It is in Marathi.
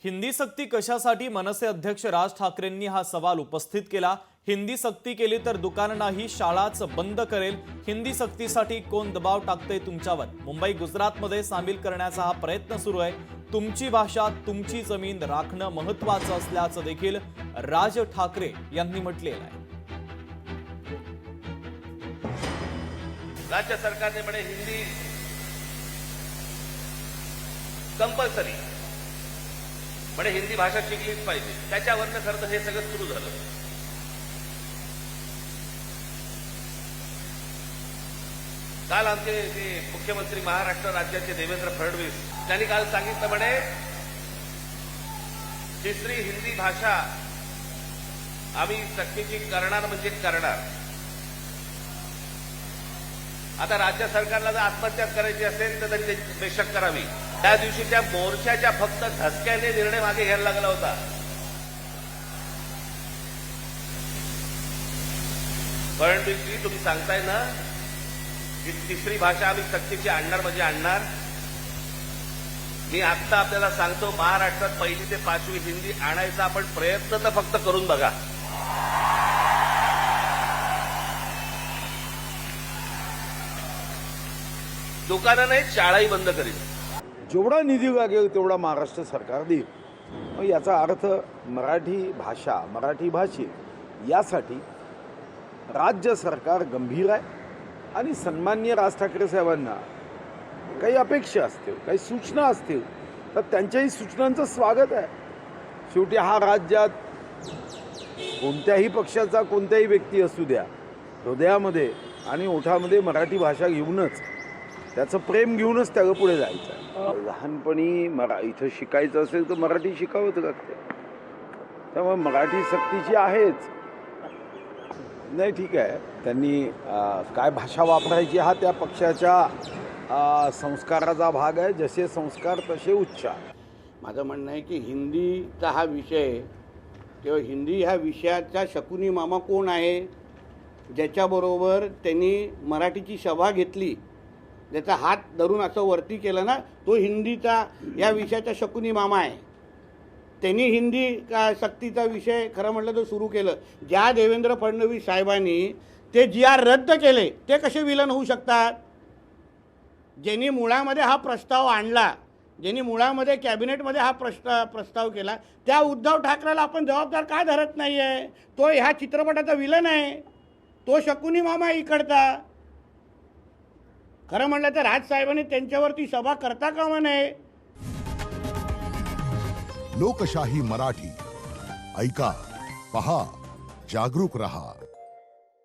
हिंदी सक्ती कशासाठी मनसे अध्यक्ष राज ठाकरेंनी हा सवाल उपस्थित केला। हिंदी सक्ती केली तर दुकान नाही शाळाच बंद करेल। हिंदी सक्तीसाठी कोण दबाव टाकते तुमच्यावर? मुंबई गुजरातमध्ये सामील करण्याचा हा प्रयत्न सुरू आहे। तुमची भाषा तुमची जमीन राखणं महत्त्वाचं असल्याचं देखील राज ठाकरे यांनी म्हटलेलं आहे। राज्य सरकारने म्हणे हिंदी कंपल्सरी म्हणे हिंदी भाषा शिकलीच पाहिजे। त्याच्यावरनं खरं तर हे सगळं सुरू झालं। काल आमचे जे मुख्यमंत्री महाराष्ट्र राज्याचे देवेंद्र फडणवीस त्यांनी काल सांगितलं म्हणे तिसरी हिंदी भाषा आम्ही सक्तीची करणार म्हणजे करणार। आता राज्य सरकारला जर आत्महत्या करायची असेल तर त्यांनी बेशक करावी। त्या दिवशी त्या मोर्चाच्या फक्त धसक्याने निर्णय मागे घ्यायला लागला होता। फडणवीसजी तुम्ही सांगताय ना की तिसरी भाषा आम्ही सक्तीची आणणार म्हणजे आणणार। मी आता आपल्याला सांगतो महाराष्ट्रात 1ली ते 5वी हिंदी आणायचा आपण प्रयत्न तर फक्त करून बघा। दुकानं नाही शाळाही बंद करील। जेवढा निधी लागेल तेवढा महाराष्ट्र सरकार देईल। मग याचा अर्थ मराठी भाषा मराठी भाषिक यासाठी राज्य सरकार गंभीर आहे आणि सन्माननीय राज ठाकरे साहेबांना काही अपेक्षा असतील काही सूचना असतील तर त्यांच्याही सूचनांचं स्वागत आहे। शेवटी हा राज्यात कोणत्याही पक्षाचा कोणत्याही व्यक्ती असू द्या हृदयामध्ये आणि ओठामध्ये मराठी भाषा घेऊनच त्याचं प्रेम घेऊनच त्याला पुढे जायचं आहे। लहानपणी इथं शिकायचं असेल तर मराठी शिकावंच लागतं। त्यामुळे मराठी सक्तीची आहेच। नाही ठीक आहे त्यांनी काय भाषा वापरायची हा त्या पक्षाच्या संस्काराचा भाग आहे। जसे संस्कार तसे उच्चार। माझं म्हणणं आहे की हिंदीचा हा विषय किंवा हिंदी ह्या विषयाचा शकुनी मामा कोण आहे ज्याच्याबरोबर त्यांनी मराठीची सभा घेतली ज्याचा हात धरून असं वरती केलं ना तो हिंदीचा या विषयाचा शकुनी मामा आहे। त्यांनी हिंदी सक्तीचा विषय खरं म्हटलं तर सुरू केलं। ज्या देवेंद्र फडणवीस साहेबांनी ते GR रद्द केले ते कसे विलन होऊ शकतात? ज्यांनी मुळामध्ये हा प्रस्ताव आणला ज्यांनी मुळामध्ये कॅबिनेटमध्ये हा प्रस्ताव केला त्या उद्धव ठाकरेला आपण जबाबदार का धरत नाही आहे? तो ह्या चित्रपटाचा विलन आहे। तो शकुनी मामा आहे इकडचा। खरं म्हटलं तर राजसाहेबांनी त्यांच्यावरती सभा करता कामा नये। लोकशाही मराठी ऐका पहा जागरूक रहा।